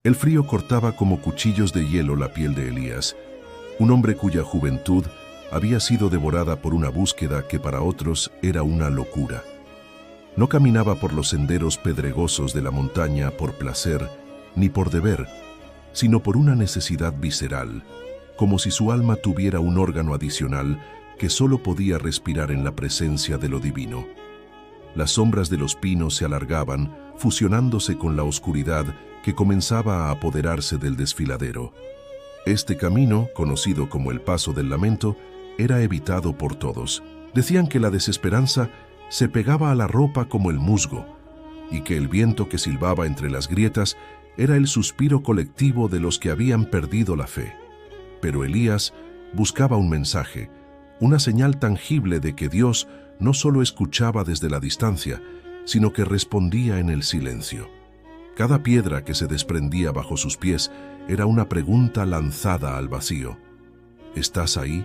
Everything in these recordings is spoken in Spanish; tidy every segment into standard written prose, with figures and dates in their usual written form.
El frío cortaba como cuchillos de hielo la piel de Elías, un hombre cuya juventud había sido devorada por una búsqueda que para otros era una locura. No caminaba por los senderos pedregosos de la montaña por placer ni por deber, sino por una necesidad visceral, como si su alma tuviera un órgano adicional que solo podía respirar en la presencia de lo divino. Las sombras de los pinos se alargaban, fusionándose con la oscuridad que comenzaba a apoderarse del desfiladero. Este camino, conocido como el Paso del Lamento, era evitado por todos. Decían que la desesperanza se pegaba a la ropa como el musgo, y que el viento que silbaba entre las grietas era el suspiro colectivo de los que habían perdido la fe. Pero Elías buscaba un mensaje, una señal tangible de que Dios no solo escuchaba desde la distancia, sino que respondía en el silencio. Cada piedra que se desprendía bajo sus pies era una pregunta lanzada al vacío. ¿Estás ahí?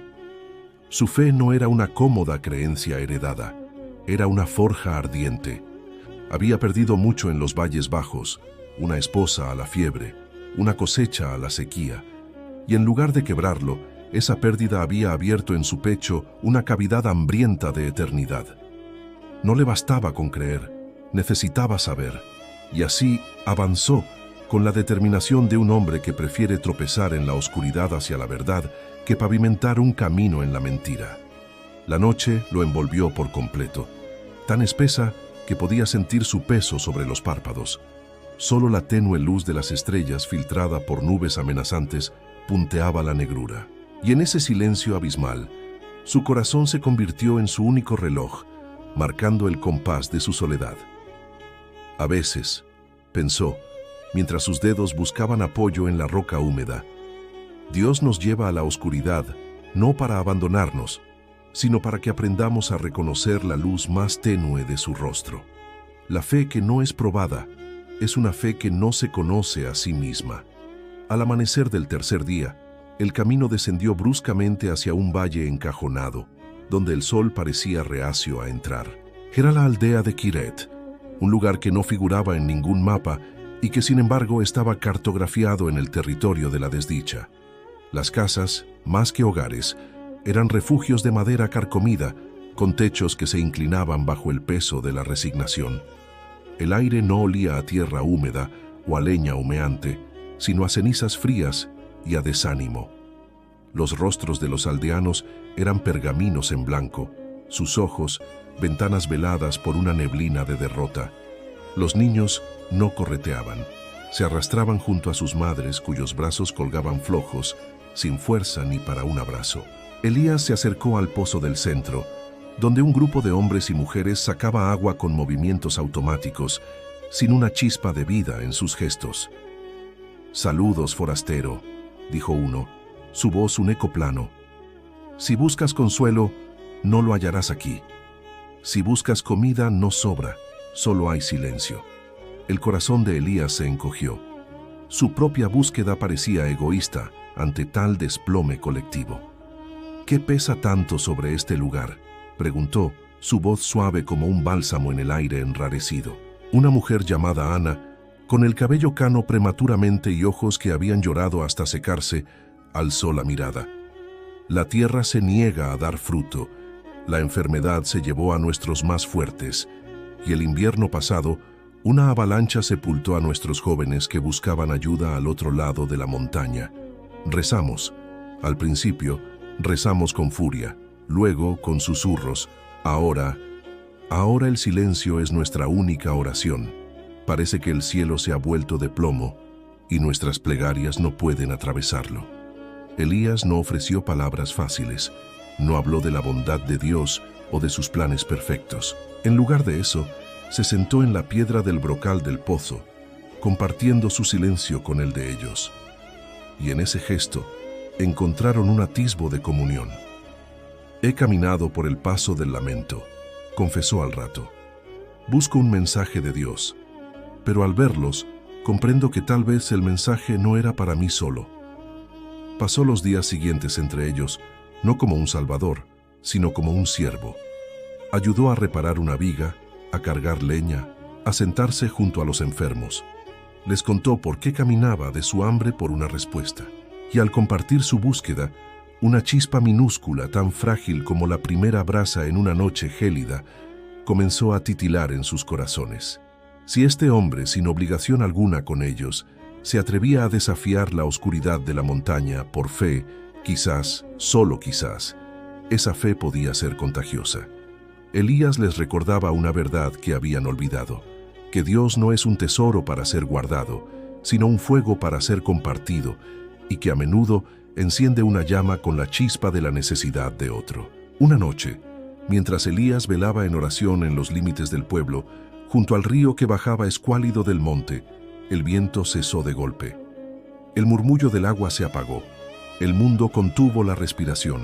Su fe no era una cómoda creencia heredada, era una forja ardiente. Había perdido mucho en los valles bajos, una esposa a la fiebre, una cosecha a la sequía, y en lugar de quebrarlo, esa pérdida había abierto en su pecho una cavidad hambrienta de eternidad. No le bastaba con creer, necesitaba saber, y así avanzó con la determinación de un hombre que prefiere tropezar en la oscuridad hacia la verdad que pavimentar un camino en la mentira. La noche lo envolvió por completo, tan espesa que podía sentir su peso sobre los párpados. Solo la tenue luz de las estrellas, filtrada por nubes amenazantes, punteaba la negrura. Y en ese silencio abismal, su corazón se convirtió en su único reloj, marcando el compás de su soledad. A veces, pensó, mientras sus dedos buscaban apoyo en la roca húmeda, Dios nos lleva a la oscuridad, no para abandonarnos, sino para que aprendamos a reconocer la luz más tenue de su rostro. La fe que no es probada es una fe que no se conoce a sí misma. Al amanecer del tercer día, el camino descendió bruscamente hacia un valle encajonado, donde el sol parecía reacio a entrar. Era la aldea de Kiret, un lugar que no figuraba en ningún mapa y que sin embargo estaba cartografiado en el territorio de la desdicha. Las casas, más que hogares, eran refugios de madera carcomida, con techos que se inclinaban bajo el peso de la resignación. El aire no olía a tierra húmeda o a leña humeante, sino a cenizas frías y a desánimo. Los rostros de los aldeanos eran pergaminos en blanco, sus ojos, ventanas veladas por una neblina de derrota. Los niños no correteaban, se arrastraban junto a sus madres cuyos brazos colgaban flojos, sin fuerza ni para un abrazo. Elías se acercó al pozo del centro, donde un grupo de hombres y mujeres sacaba agua con movimientos automáticos, sin una chispa de vida en sus gestos. «Saludos, forastero», dijo uno, su voz un eco plano. «Si buscas consuelo, no lo hallarás aquí. Si buscas comida, no sobra, solo hay silencio». El corazón de Elías se encogió. Su propia búsqueda parecía egoísta ante tal desplome colectivo. «¿Qué pesa tanto sobre este lugar?», preguntó, su voz suave como un bálsamo en el aire enrarecido. Una mujer llamada Ana, con el cabello cano prematuramente y ojos que habían llorado hasta secarse, alzó la mirada. «La tierra se niega a dar fruto, la enfermedad se llevó a nuestros más fuertes, y el invierno pasado, una avalancha sepultó a nuestros jóvenes que buscaban ayuda al otro lado de la montaña. Rezamos. Al principio, rezamos con furia, luego con susurros. Ahora el silencio es nuestra única oración. Parece que el cielo se ha vuelto de plomo y nuestras plegarias no pueden atravesarlo». Elías no ofreció palabras fáciles, no habló de la bondad de Dios o de sus planes perfectos. En lugar de eso, se sentó en la piedra del brocal del pozo, compartiendo su silencio con el de ellos. Y en ese gesto, encontraron un atisbo de comunión. «He caminado por el paso del lamento», confesó al rato. «Busco un mensaje de Dios, pero al verlos, comprendo que tal vez el mensaje no era para mí solo». Pasó los días siguientes entre ellos, no como un salvador, sino como un siervo. Ayudó a reparar una viga, a cargar leña, a sentarse junto a los enfermos. Les contó por qué caminaba de su hambre por una respuesta. Y al compartir su búsqueda, una chispa minúscula, tan frágil como la primera brasa en una noche gélida, comenzó a titilar en sus corazones. Si este hombre, sin obligación alguna con ellos, se atrevía a desafiar la oscuridad de la montaña por fe, quizás, solo quizás, esa fe podía ser contagiosa. Elías les recordaba una verdad que habían olvidado, que Dios no es un tesoro para ser guardado, sino un fuego para ser compartido, y que a menudo enciende una llama con la chispa de la necesidad de otro. Una noche, mientras Elías velaba en oración en los límites del pueblo, junto al río que bajaba escuálido del monte, el viento cesó de golpe. El murmullo del agua se apagó, el mundo contuvo la respiración,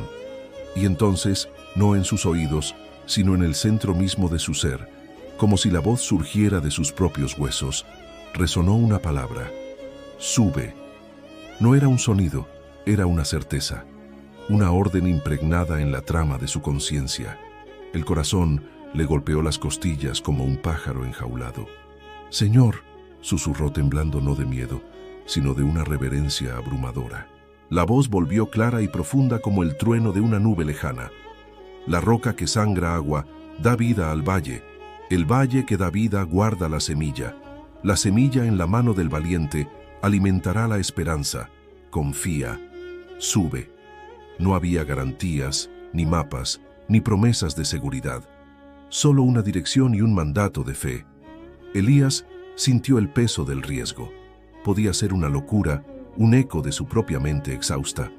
y entonces, no en sus oídos, sino en el centro mismo de su ser, como si la voz surgiera de sus propios huesos, resonó una palabra: sube. No era un sonido, era una certeza, una orden impregnada en la trama de su conciencia. El corazón le golpeó las costillas como un pájaro enjaulado. «Señor», susurró temblando no de miedo, sino de una reverencia abrumadora. La voz volvió clara y profunda como el trueno de una nube lejana. «La roca que sangra agua da vida al valle. El valle que da vida guarda la semilla. La semilla en la mano del valiente alimentará la esperanza. Confía. Sube». No había garantías, ni mapas, ni promesas de seguridad. Solo una dirección y un mandato de fe. Elías sintió el peso del riesgo. Podía ser una locura, un eco de su propia mente exhausta.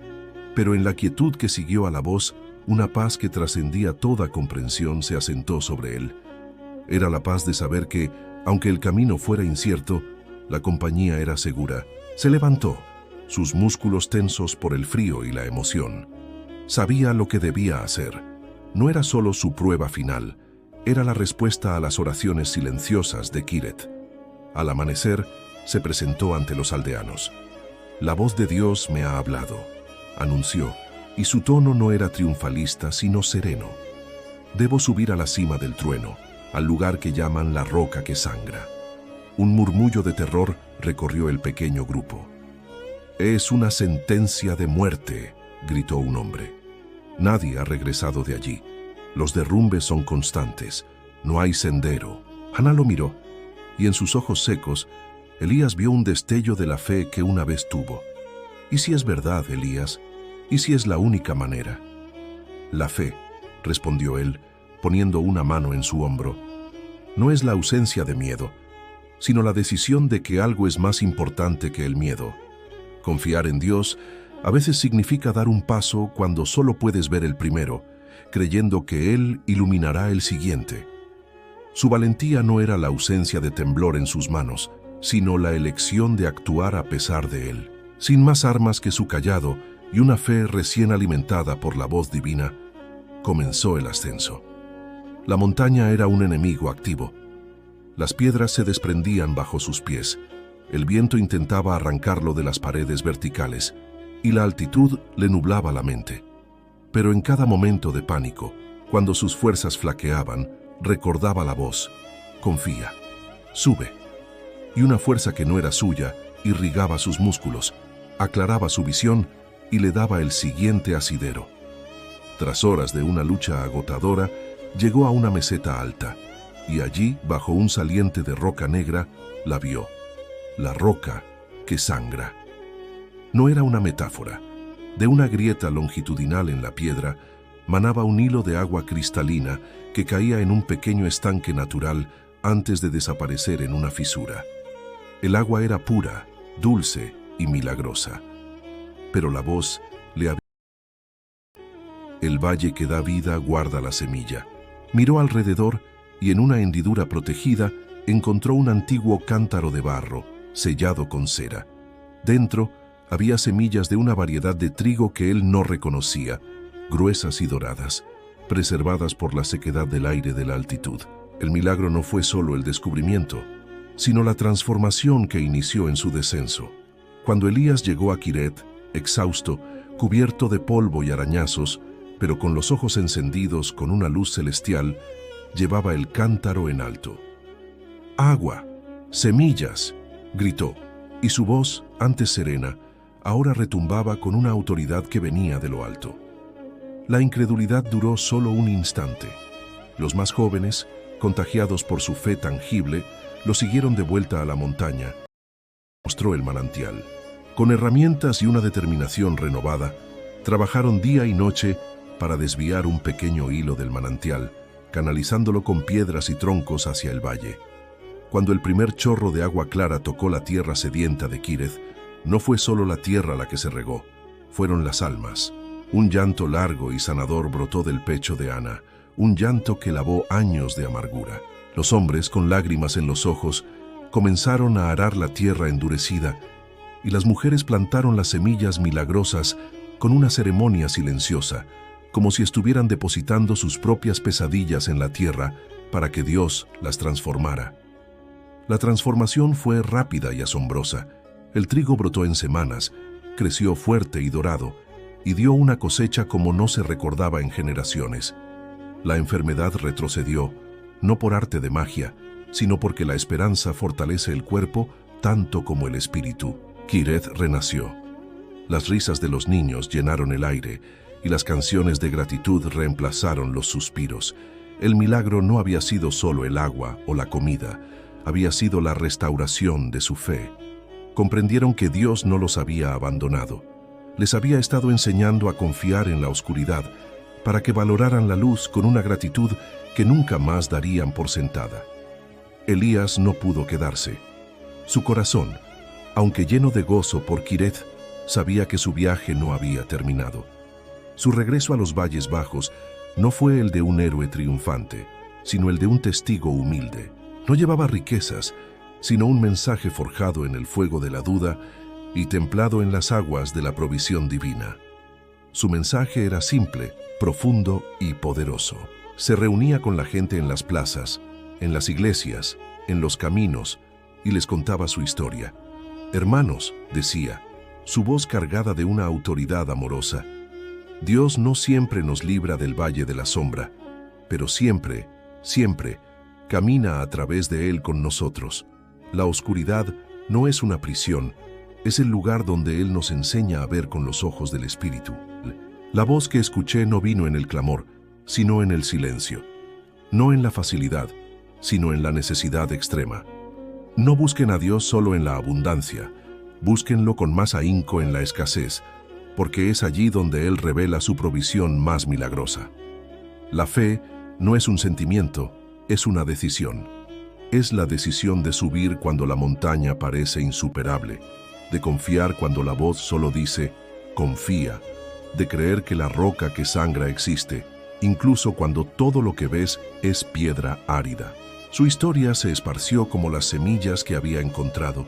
Pero en la quietud que siguió a la voz, una paz que trascendía toda comprensión se asentó sobre él. Era la paz de saber que, aunque el camino fuera incierto, la compañía era segura. Se levantó, sus músculos tensos por el frío y la emoción. Sabía lo que debía hacer. No era solo su prueba final, era la respuesta a las oraciones silenciosas de Kiret. Al amanecer, se presentó ante los aldeanos. «La voz de Dios me ha hablado», anunció, y su tono no era triunfalista, sino sereno. «Debo subir a la cima del trueno, al lugar que llaman la roca que sangra». Un murmullo de terror recorrió el pequeño grupo. «Es una sentencia de muerte», gritó un hombre. «Nadie ha regresado de allí. Los derrumbes son constantes. No hay sendero». Haná lo miró, y en sus ojos secos, Elías vio un destello de la fe que una vez tuvo. «¿Y si es verdad, Elías? ¿Y si es la única manera?» «La fe», respondió él, poniendo una mano en su hombro, «no es la ausencia de miedo, sino la decisión de que algo es más importante que el miedo. Confiar en Dios a veces significa dar un paso cuando solo puedes ver el primero, creyendo que Él iluminará el siguiente». Su valentía no era la ausencia de temblor en sus manos, sino la elección de actuar a pesar de él. Sin más armas que su cayado y una fe recién alimentada por la voz divina, comenzó el ascenso. La montaña era un enemigo activo. Las piedras se desprendían bajo sus pies, el viento intentaba arrancarlo de las paredes verticales, y la altitud le nublaba la mente. Pero en cada momento de pánico, cuando sus fuerzas flaqueaban, recordaba la voz: «Confía, sube». Y una fuerza que no era suya irrigaba sus músculos, aclaraba su visión y le daba el siguiente asidero. Tras horas de una lucha agotadora, llegó a una meseta alta, y allí, bajo un saliente de roca negra, la vio. La roca que sangra. No era una metáfora. De una grieta longitudinal en la piedra, manaba un hilo de agua cristalina que caía en un pequeño estanque natural antes de desaparecer en una fisura. El agua era pura, dulce y milagrosa. Pero la voz le había... «El valle que da vida guarda la semilla». Miró alrededor y en una hendidura protegida encontró un antiguo cántaro de barro, sellado con cera. Dentro había semillas de una variedad de trigo que él no reconocía, gruesas y doradas, preservadas por la sequedad del aire de la altitud. El milagro no fue solo el descubrimiento, sino la transformación que inició en su descenso. Cuando Elías llegó a Kiret, exhausto, cubierto de polvo y arañazos, pero con los ojos encendidos con una luz celestial, llevaba el cántaro en alto. «Agua, semillas», Gritó, y su voz, antes serena, ahora retumbaba con una autoridad que venía de lo alto. La incredulidad duró solo un instante. Los más jóvenes, contagiados por su fe tangible, lo siguieron de vuelta a la montaña. Mostró el manantial. Con herramientas y una determinación renovada, trabajaron día y noche para desviar un pequeño hilo del manantial, canalizándolo con piedras y troncos hacia el valle. Cuando el primer chorro de agua clara tocó la tierra sedienta de Kireth, no fue solo la tierra la que se regó, fueron las almas. Un llanto largo y sanador brotó del pecho de Ana, un llanto que lavó años de amargura. Los hombres, con lágrimas en los ojos, comenzaron a arar la tierra endurecida, y las mujeres plantaron las semillas milagrosas con una ceremonia silenciosa, como si estuvieran depositando sus propias pesadillas en la tierra para que Dios las transformara. La transformación fue rápida y asombrosa. El trigo brotó en semanas, creció fuerte y dorado, y dio una cosecha como no se recordaba en generaciones. La enfermedad retrocedió, no por arte de magia, sino porque la esperanza fortalece el cuerpo tanto como el espíritu. Kireth renació. Las risas de los niños llenaron el aire, y las canciones de gratitud reemplazaron los suspiros. El milagro no había sido solo el agua o la comida, había sido la restauración de su fe. Comprendieron que Dios no los había abandonado. Les había estado enseñando a confiar en la oscuridad, para que valoraran la luz con una gratitud que nunca más darían por sentada. Elías no pudo quedarse. Su corazón, aunque lleno de gozo por Kireth, sabía que su viaje no había terminado. Su regreso a los Valles Bajos no fue el de un héroe triunfante, sino el de un testigo humilde. No llevaba riquezas, sino un mensaje forjado en el fuego de la duda y templado en las aguas de la provisión divina. Su mensaje era simple, profundo y poderoso. Se reunía con la gente en las plazas, en las iglesias, en los caminos, y les contaba su historia. «Hermanos», decía, su voz cargada de una autoridad amorosa, «Dios no siempre nos libra del valle de la sombra, pero siempre, siempre, camina a través de él con nosotros. La oscuridad no es una prisión, es el lugar donde Él nos enseña a ver con los ojos del Espíritu». La voz que escuché no vino en el clamor, sino en el silencio. No en la facilidad, sino en la necesidad extrema. No busquen a Dios solo en la abundancia, búsquenlo con más ahínco en la escasez, porque es allí donde Él revela su provisión más milagrosa. La fe no es un sentimiento, es una decisión. Es la decisión de subir cuando la montaña parece insuperable, de confiar cuando la voz solo dice, confía, de creer que la roca que sangra existe, incluso cuando todo lo que ves es piedra árida. Su historia se esparció como las semillas que había encontrado,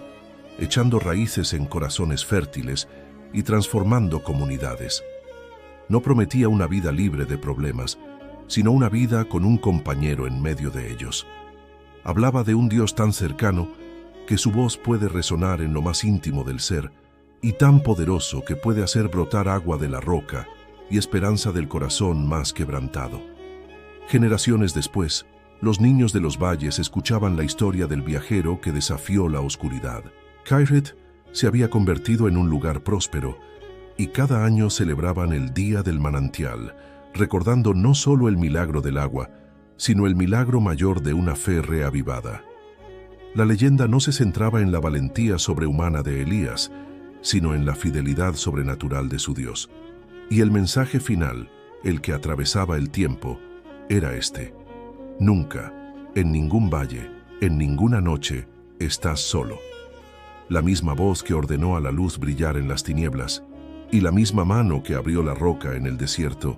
echando raíces en corazones fértiles y transformando comunidades. No prometía una vida libre de problemas, sino una vida con un compañero en medio de ellos. Hablaba de un Dios tan cercano que su voz puede resonar en lo más íntimo del ser, y tan poderoso que puede hacer brotar agua de la roca y esperanza del corazón más quebrantado. Generaciones después, los niños de los valles escuchaban la historia del viajero que desafió la oscuridad. Kireth se había convertido en un lugar próspero, y cada año celebraban el Día del Manantial, recordando no solo el milagro del agua, sino el milagro mayor de una fe reavivada. La leyenda no se centraba en la valentía sobrehumana de Elías, sino en la fidelidad sobrenatural de su Dios. Y el mensaje final, el que atravesaba el tiempo, era este: nunca, en ningún valle, en ninguna noche, estás solo. La misma voz que ordenó a la luz brillar en las tinieblas, y la misma mano que abrió la roca en el desierto,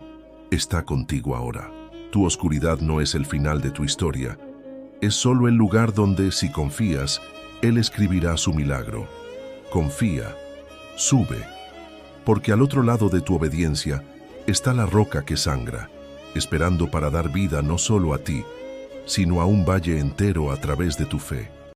está contigo ahora. Tu oscuridad no es el final de tu historia, es solo el lugar donde, si confías, Él escribirá su milagro. Confía, sube, porque al otro lado de tu obediencia está la roca que sangra, esperando para dar vida no solo a ti, sino a un valle entero a través de tu fe.